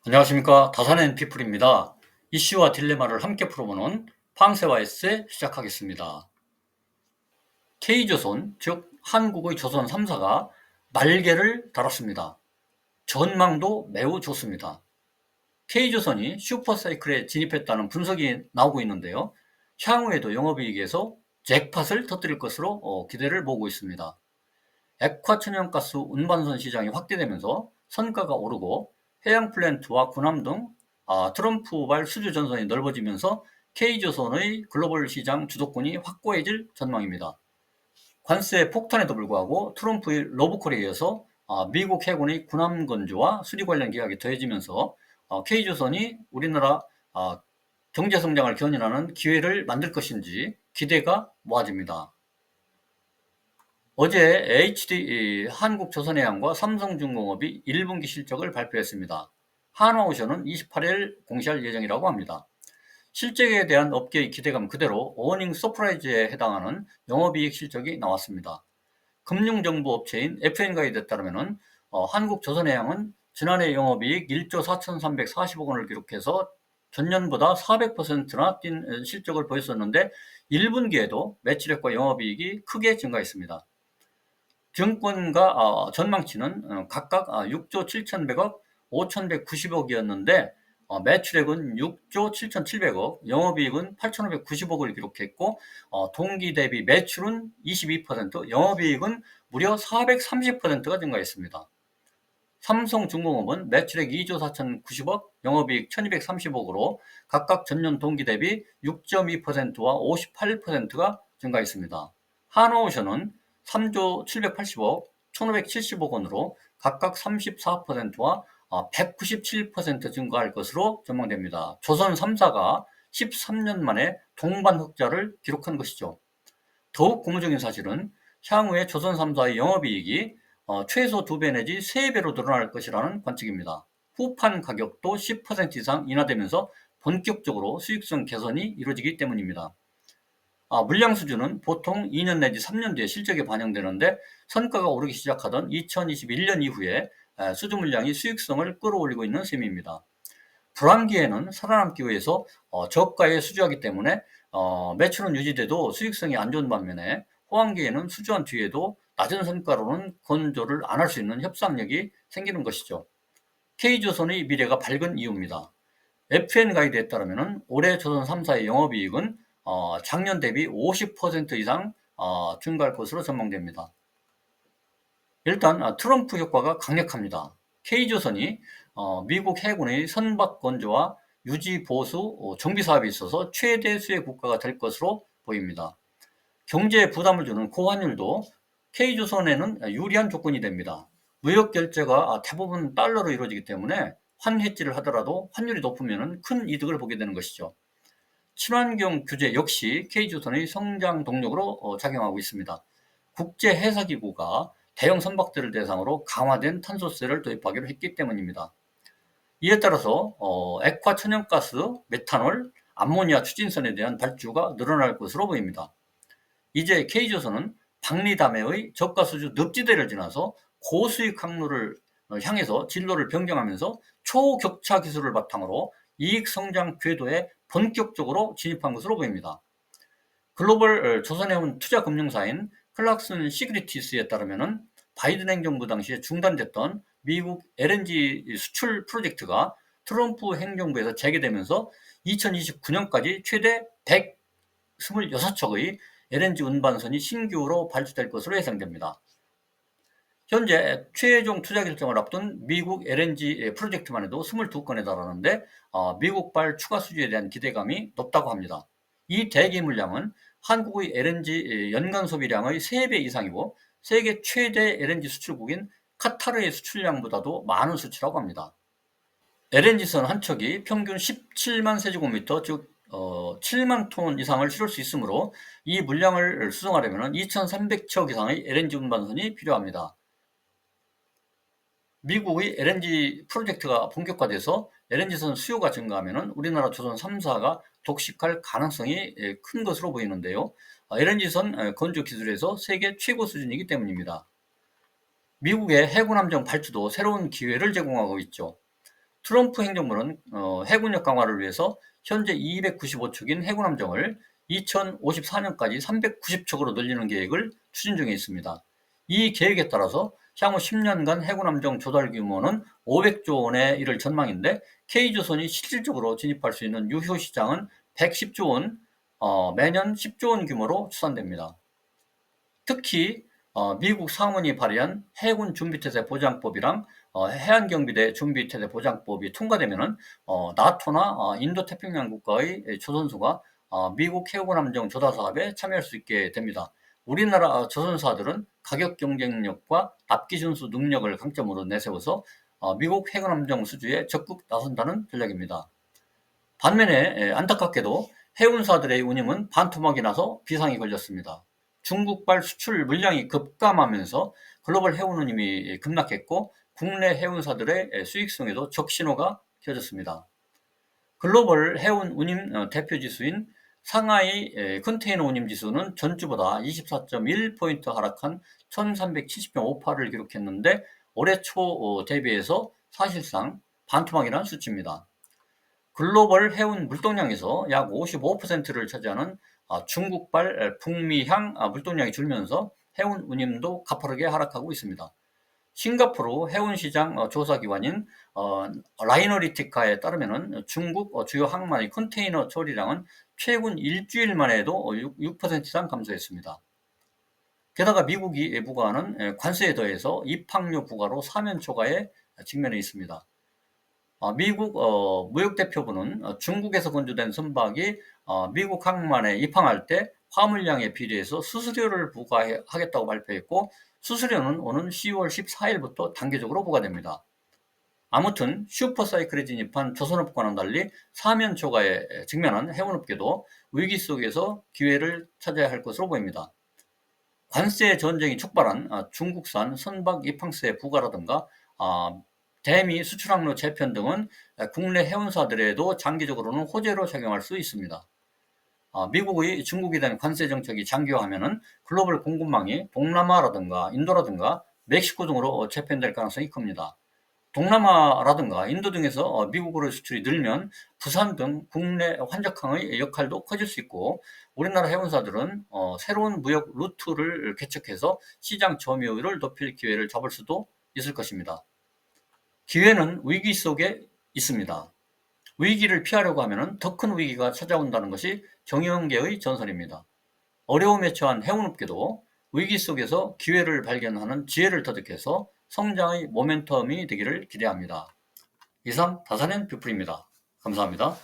안녕하십니까. 다산앤 피플입니다. 이슈와 딜레마를 함께 풀어보는 팡세와 에세 시작하겠습니다. K조선, 즉 한국의 조선 3사가 날개를 달았습니다. 전망도 매우 좋습니다. K조선이 슈퍼사이클에 진입했다는 분석이 나오고 있는데요. 향후에도 영업이익에서 잭팟을 터뜨릴 것으로 기대를 모으고 있습니다. 액화천연가스 운반선 시장이 확대되면서 선가가 오르고 해양 플랜트와 군함 등 트럼프발 수주 전선이 넓어지면서 K조선의 글로벌 시장 주도권이 확고해질 전망입니다. 관세 폭탄에도 불구하고 트럼프의 러브콜에 이어서 미국 해군의 군함 건조와 수리 관련 계약이 더해지면서 K조선이 우리나라 경제 성장을 견인하는 기회를 만들 것인지 기대가 모아집니다. 어제 HD 한국조선해양과 삼성중공업이 1분기 실적을 발표했습니다. 한화오션은 28일 공시할 예정이라고 합니다. 실적에 대한 업계의 기대감 그대로 어닝 서프라이즈에 해당하는 영업이익 실적이 나왔습니다. 금융정보 업체인 FN가이드에 따르면 한국조선해양은 지난해 영업이익 1조 4,340억 원을 기록해서 전년보다 400%나 뛴 실적을 보였었는데 1분기에도 매출액과 영업이익이 크게 증가했습니다. 증권가 전망치는 각각 6조 7,100억, 5,190억이었는데 매출액은 6조 7,700억, 영업이익은 8,590억을 기록했고 동기 대비 매출은 22%, 영업이익은 무려 430%가 증가했습니다. 삼성중공업은 매출액 2조 4,090억, 영업이익 1,230억으로 각각 전년 동기 대비 6.2%와 58%가 증가했습니다. 한화오션은 3조 780억, 1,570억 원으로 각각 34%와 197% 증가할 것으로 전망됩니다. 조선 3사가 13년 만에 동반 흑자를 기록한 것이죠. 더욱 고무적인 사실은 향후에 조선 3사의 영업이익이 최소 2배 내지 3배로 늘어날 것이라는 관측입니다. 후판 가격도 10% 이상 인하되면서 본격적으로 수익성 개선이 이루어지기 때문입니다. 물량 수준은 보통 2년 내지 3년 뒤에 실적에 반영되는데 선가가 오르기 시작하던 2021년 이후에 수주 물량이 수익성을 끌어올리고 있는 셈입니다. 불황기에는 살아남기 위해서 저가에 수주하기 때문에 매출은 유지돼도 수익성이 안 좋은 반면에 호황기에는 수주한 뒤에도 낮은 선가로는 건조를 안 할 수 있는 협상력이 생기는 것이죠. K조선의 미래가 밝은 이유입니다. FN가이드에 따르면 올해 조선 3사의 영업이익은 작년 대비 50% 이상 증가할 것으로 전망됩니다. 일단 트럼프 효과가 강력합니다. K조선이 미국 해군의 선박 건조와 유지 보수 정비 사업에 있어서 최대 수혜 국가가 될 것으로 보입니다. 경제에 부담을 주는 고환율도 K조선에는 유리한 조건이 됩니다. 무역 결제가 대부분 달러로 이루어지기 때문에 환해지를 하더라도 환율이 높으면 큰 이득을 보게 되는 것이죠. 친환경 규제 역시 K조선의 성장 동력으로 작용하고 있습니다. 국제해사기구가 대형 선박들을 대상으로 강화된 탄소세를 도입하기로 했기 때문입니다. 이에 따라서 액화천연가스, 메탄올, 암모니아 추진선에 대한 발주가 늘어날 것으로 보입니다. 이제 K조선은 박리담해의 저가 수주 늪지대를 지나서 고수익 항로를 향해서 진로를 변경하면서 초격차 기술을 바탕으로 이익 성장 궤도에 본격적으로 진입한 것으로 보입니다. 글로벌 조선해운 투자금융사인 클락슨 시그리티스에 따르면 바이든 행정부 당시에 중단됐던 미국 LNG 수출 프로젝트가 트럼프 행정부에서 재개되면서 2029년까지 최대 126척의 LNG 운반선이 신규로 발주될 것으로 예상됩니다. 현재 최종 투자 결정을 앞둔 미국 LNG 프로젝트만 해도 22건에 달하는데 미국발 추가 수주에 대한 기대감이 높다고 합니다. 이 대기 물량은 한국의 LNG 연간 소비량의 3배 이상이고 세계 최대 LNG 수출국인 카타르의 수출량보다도 많은 수치라고 합니다. LNG선 한 척이 평균 17만 세제곱미터, 즉 7만 톤 이상을 실을 수 있으므로 이 물량을 수송하려면 2,300척 이상의 LNG 운반선이 필요합니다. 미국의 LNG 프로젝트가 본격화돼서 LNG선 수요가 증가하면 우리나라 조선 3사가 독식할 가능성이 큰 것으로 보이는데요. LNG선 건조 기술에서 세계 최고 수준이기 때문입니다. 미국의 해군함정 발주도 새로운 기회를 제공하고 있죠. 트럼프 행정부는 해군력 강화를 위해서 현재 295척인 해군 함정을 2054년까지 390척으로 늘리는 계획을 추진 중에 있습니다. 이 계획에 따라서 향후 10년간 해군 함정 조달 규모는 500조 원에 이를 전망인데, K조선이 실질적으로 진입할 수 있는 유효 시장은 110조 원, 매년 10조 원 규모로 추산됩니다. 특히 미국 상원이 발의한 해군 준비태세 보장법이랑 해안경비대 준비태세 보장법이 통과되면은 나토나 인도태평양 국가의 조선소가 미국 해군 함정 조달 사업에 참여할 수 있게 됩니다. 우리나라 조선사들은 가격 경쟁력과 납기 준수 능력을 강점으로 내세워서 미국 해군 함정 수주에 적극 나선다는 전략입니다. 반면에 안타깝게도 해운사들의 운임은 반토막이 나서 비상이 걸렸습니다. 중국발 수출 물량이 급감하면서 글로벌 해운 운임이 급락했고, 국내 해운사들의 수익성에도 적신호가 켜졌습니다. 글로벌 해운 운임 대표 지수인 상하이 컨테이너 운임 지수는 전주보다 24.1포인트 하락한 1370.58을 기록했는데, 올해 초 대비해서 사실상 반토막이라는 수치입니다. 글로벌 해운 물동량에서 약 55%를 차지하는 중국발 북미향 물동량이 줄면서 해운 운임도 가파르게 하락하고 있습니다. 싱가포르 해운시장 조사기관인 라이너리티카에 따르면 중국 주요 항만의 컨테이너 처리량은 최근 일주일 만에도 6% 이상 감소했습니다. 게다가 미국이 부과하는 관세에 더해서 입항료 부과로 사면 초과에 직면해 있습니다. 미국 무역대표부는 중국에서 건조된 선박이 미국 항만에 입항할 때 화물량에 비례해서 수수료를 부과하겠다고 발표했고, 수수료는 오는 10월 14일부터 단계적으로 부과됩니다. 아무튼 슈퍼사이클에 진입한 조선업과는 달리 사면 초과에 직면한 해운업계도 위기 속에서 기회를 찾아야 할 것으로 보입니다. 관세 전쟁이 촉발한 중국산 선박 입항세 부과라든가 대미 수출항로 재편 등은 국내 해운사들에도 장기적으로는 호재로 작용할 수 있습니다. 미국의 중국에 대한 관세 정책이 장기화하면 글로벌 공급망이 동남아라든가 인도라든가 멕시코 등으로 재편될 가능성이 큽니다. 동남아라든가 인도 등에서 미국으로 수출이 늘면 부산 등 국내 환적항의 역할도 커질 수 있고, 우리나라 해운사들은 새로운 무역 루트를 개척해서 시장 점유율을 높일 기회를 잡을 수도 있을 것입니다. 기회는 위기 속에 있습니다. 위기를 피하려고 하면 더 큰 위기가 찾아온다는 것이 경영계의 전설입니다. 어려움에 처한 해운업계도 위기 속에서 기회를 발견하는 지혜를 터득해서 성장의 모멘텀이 되기를 기대합니다. 이상 다산현 뷰풀입니다. 감사합니다.